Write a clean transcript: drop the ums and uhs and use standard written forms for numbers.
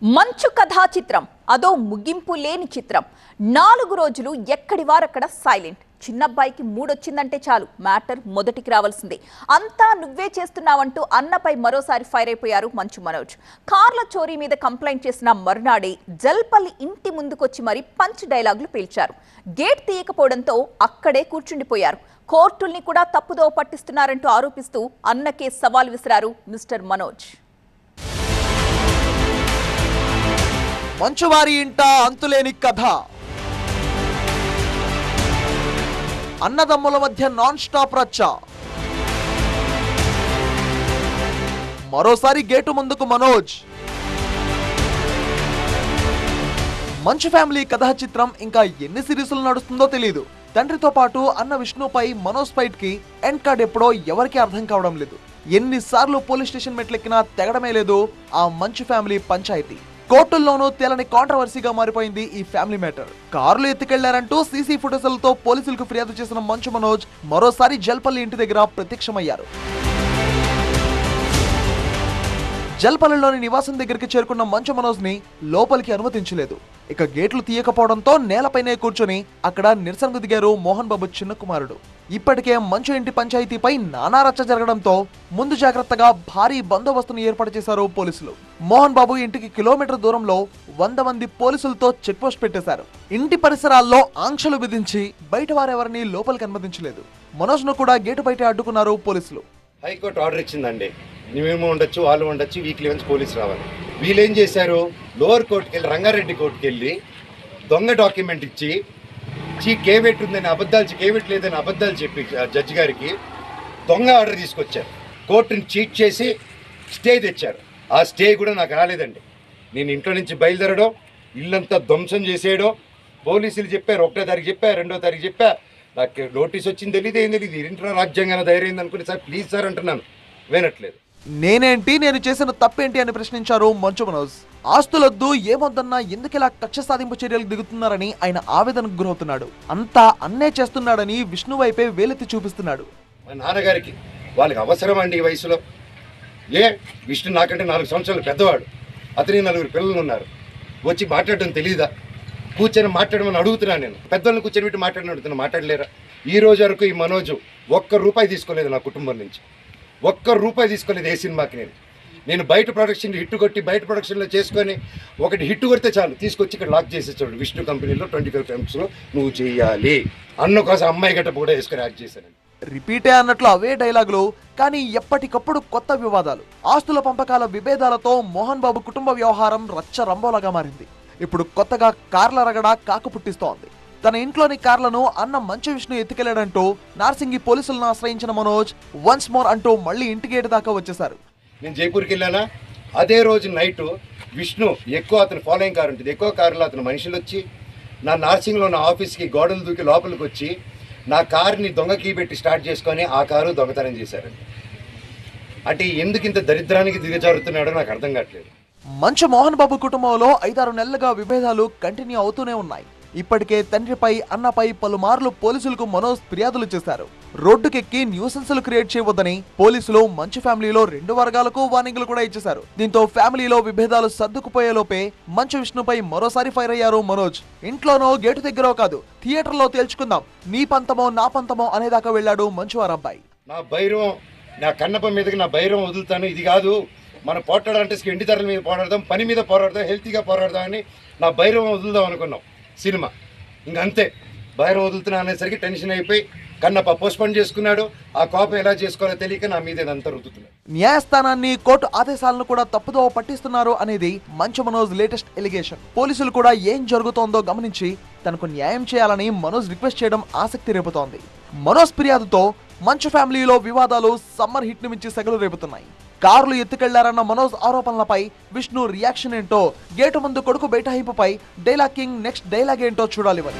మంచు కథా చిత్రం అదో ముగింపు లేని చిత్రం 4 రోజులు ఎక్కడి వారక్కడ సైలెంట్ చిన్నబ్బాయికి మూడొచ్చిందంటే చాలు మ్యాటర్ మొదటికి రావాల్సిందే అంతా నువ్వే చేస్తున్నావంటూ అన్నపై మరోసారి ఫైర్ అయిపోయారు మంచు మనోజ్ కార్ల చోరీ మీద కంప్లైంట్ చేసిన మర్నాడే జల్పల్లి ఇంటి ముందుకొచ్చి మరి పంచ్ డైలాగులు పేల్చారు గేట్ తీయకపోవడంతో అక్కడే కూర్చుండిపోయారు కోర్టుల్ని కూడా తప్పుదో పట్టిస్తున్నారంటూ ఆరోపిస్తూ అన్నకే సవాల్ విసిరారు మిస్టర్ మనోజ్ మంచువారి ఇంట అంతులేని కథ అన్నదమ్ముల మధ్య నాన్ స్టాప్ రచ్చ మరోసారి గేటు ముందుకు మనోజ్ మంచు ఫ్యామిలీ కథా చిత్రం ఇంకా ఎన్ని సిరీసులు నడుస్తుందో తెలియదు తండ్రితో పాటు అన్న విష్ణుపై మనోజ్ ఫైట్ కి ఎండ్ కార్డ్ ఎప్పుడో ఎవరికీ అర్థం కావడం లేదు ఎన్నిసార్లు పోలీస్ స్టేషన్ మెట్లెక్కినా తెగడమే లేదు ఆ మంచు ఫ్యామిలీ పంచాయతీ కోర్టుల్లోనూ తేలని కాంట్రవర్సీగా మారిపోయింది ఈ ఫ్యామిలీ మ్యాటర్ కార్లు ఎత్తుకెళ్లారంటూ సీసీ ఫుటేజ్లతో పోలీసులకు ఫిర్యాదు చేసిన మంచు మనోజ్ మరోసారి జల్పల్లి ఇంటి దగ్గర ప్రత్యక్షమయ్యారు జల్పల్లిలోని నివాసం దగ్గరికి చేరుకున్న మంచు మనోజ్ ని లోపలికి అనుమతించలేదు ఇక గేట్లు తీయకపోవడంతో నేలపైనే కూర్చొని అక్కడ నిరసనకు దిగారు మోహన్ బాబు చిన్న కుమారుడు ఇప్పటికే మంచు ఇంటి పంచాయతీపై నానా రచ్చ జరగడంతో ముందు జాగ్రత్తగా భారీ బందోబస్తును ఏర్పాటు చేశారు పోలీసులు మోహన్ బాబు ఇంటికి కిలోమీటర్ దూరంలో 100 మంది పోలీసులతో చెక్ పోస్ట్ పెట్టేశారు ఇంటి పరిసరాల్లో ఆంక్షలు విధించి బయట వారెవరిని లోపలికి అనుమతించలేదు మనోజ్ ను కూడా గేటు బయట అడ్డుకున్నారు పోలీసులు హైకోర్టు ఆర్డర్ ఇచ్చిందండి నువ్వేమో ఉండొచ్చు వాళ్ళు ఉండొచ్చు వీక్లీ వన్స్ పోలీసు రావాలి వీళ్ళేం చేశారు లోవర్ కోర్టుకి వెళ్ళి రంగారెడ్డి కోర్టుకి వెళ్ళి దొంగ డాక్యుమెంట్ ఇచ్చి కేవెట్ ఉందని అబద్ధాలు కేవెట్ లేదని అబద్ధాలు చెప్పి జడ్జి గారికి దొంగ ఆర్డర్ తీసుకొచ్చారు కోర్టుని చీట్ చేసి స్టే తెచ్చారు ఆ స్టే కూడా నాకు రాలేదండి నేను ఇంట్లో నుంచి బయలుదేరడం ఇల్లంతా ధ్వంసం చేసేయడం పోలీసులు చెప్పారు 1వ తారీఖు చెప్పా 2వ తారీఖు చెప్పా నాకు నోటీస్ వచ్చింది తెలియదు ఏం తెలియదు ఇంట్లో రాజ్యాంగం ధైర్యం అనుకుని సార్ ప్లీజ్ సార్ అంటున్నాను వినట్లేదు నేనేంటి నేను చేసిన తప్పేంటి అని ప్రశ్నించారు మంచు మనోజ్ ఆస్తులొద్దు ఏమొద్దన్నా ఎందుకిలా కక్ష సాధింపు చర్యలకు దిగుతున్నారని ఆయన ఆవేదనకు గురవుతున్నాడు అంతా అన్నే చేస్తున్నాడని విష్ణు వైపే వేలెత్తి చూపిస్తున్నాడు మా నాన్నగారికి వాళ్ళకి అవసరం అండి ఈ వయసులో విష్ణు నాకంటే 4 సంవత్సరాలు పెద్దవాడు అతని 4 పిల్లలు ఉన్నారు వచ్చి మాట్లాడడం తెలియదా కూర్చొని మాట్లాడమని అడుగుతున్నాను నేను పెద్దోళ్ళని కూర్చొని పెట్టి మాట్లాడిన మాట్లాడలేరా ఈ రోజు వరకు ఈ మనోజు ₹1 తీసుకోలేదు నా కుటుంబం నుంచి ₹1 తీసుకోలేదు ఏ సినిమాకి నేను బయట ప్రొడక్షన్ హిట్ కొట్టి బయట ప్రొడక్షన్లో చేసుకొని ఒకటి హిట్ కొడితే చాలు తీసుకొచ్చి ఇక్కడ లాక్ చేసేసాడు విష్ణు కంపెనీలో 25 ఫిల్మ్స్లో నువ్వు చేయాలి అన్న కోసం అమ్మాయి గట్ట కూడా వేసుకొని యాక్ట్ చేశాను రిపీటే అన్నట్లు అవే డైలాగులు కానీ ఎప్పటికప్పుడు కొత్త వివాదాలు ఆస్తుల పంపకాల విభేదాలతో మోహన్ బాబు కుటుంబ వ్యవహారం రచ్చ రంబోలాగా మారింది ఇప్పుడు కొత్తగా కార్ల రగడ కాకు పుట్టిస్తోంది తన ఇంట్లోని కార్లను అన్న మంచు విష్ణు ఎత్తుకెళ్లాడంటూ నార్సింగి పోలీసులను ఆశ్రయించిన మనోజ్ వన్స్ మోర్ అంటూ మళ్ళీ ఇంటి గేటు దాకా వచ్చేశారు నేను జైపూర్కి వెళ్ళానా అదే రోజు నైట్ విష్ణు ఎక్కువ అతను ఫాలోయింగ్ కారు ఉంటుంది ఎక్కువ కారులో అతను మనుషులు వచ్చి నా నార్సింగ్లో నా ఆఫీస్కి గోడలు దూకి లోపలికి వచ్చి నా కార్ని దొంగ కీ పెట్టి స్టార్ట్ చేసుకొని ఆ కారు దొంగతనం చేశారండి అంటే ఎందుకు ఇంత దరిద్రానికి దిగజారుతున్నాడో నాకు అర్థం కావట్లేదు మంచు మోహన్ బాబు కుటుంబంలో 5-6 నెలలుగా విభేదాలు కంటిన్యూ అవుతూనే ఉన్నాయి ఇప్పటికే తండ్రిపై అన్నపై పలుమార్లు పోలీసులకు మనోజ్ ఫిర్యాదులు చేశారు రోడ్డుకెక్కి న్యూసెన్స్లు క్రియేట్ చేయవద్దని పోలీసులు మంచు ఫ్యామిలీలో 2 వర్గాలకు వార్నింగ్లు కూడా ఇచ్చేశారు దీంతో ఫ్యామిలీలో విభేదాలు సర్దుకుపోయేలోపే మంచు విష్ణుపై మరోసారి ఫైర్ అయ్యారు మనోజ్ ఇంట్లోనో గేటు దగ్గర కాదు థియేటర్లో తేల్చుకుందాం నీ పంతమో నా పంతమో అనేదాకా వెళ్లాడు మంచు వారబ్బాయి నా భైరవం నా కన్నప్ప మీదకి నా భైరవం వదులుతాను ఇది కాదు మనం పోట్లాడాలంటే ఇంటి ధరల మీద పోరాడదాం పని మీద పోరాడదాం హెల్తీగా పోరాడదాం అని నా భైరవం వదులుదాం అనుకున్నాం సినిమా ఇంకంతే భైరవం వదులుతున్నా అనేసరికి టెన్షన్ అయిపోయి కన్నప్ప పోస్ట్పోన్ చేసుకున్నాడు ఆ కోపం ఎలా చేసుకోవాలో తెలియక నా మీద ఇదంతా రుద్దుతున్నాడు న్యాయస్థానాన్ని కోర్టు ఆదేశాలను కూడా తప్పుదో పట్టిస్తున్నారు అనేది మంచు మనోజ్ లేటెస్ట్ ఎలిగేషన్ పోలీసులు కూడా ఏం జరుగుతోందో గమనించి తనకు న్యాయం చేయాలని మనోజ్ రిక్వెస్ట్ చేయడం ఆసక్తి రేపుతోంది మనోజ్ ఫిర్యాదుతో మంచు ఫ్యామిలీలో వివాదాలు సమ్మర్ హిట్ ను మించి సెగలు రేపుతున్నాయి కార్లు ఎత్తుకెళ్లారన్న మనోజ్ ఆరోపణలపై విష్ణు రియాక్షన్ ఏంటో గేటు ముందు కొడుకు బైఠాయింపుపై డైలాగ్ కింగ్ నెక్స్ట్ డైలాగ్ ఏంటో చూడాలి మరి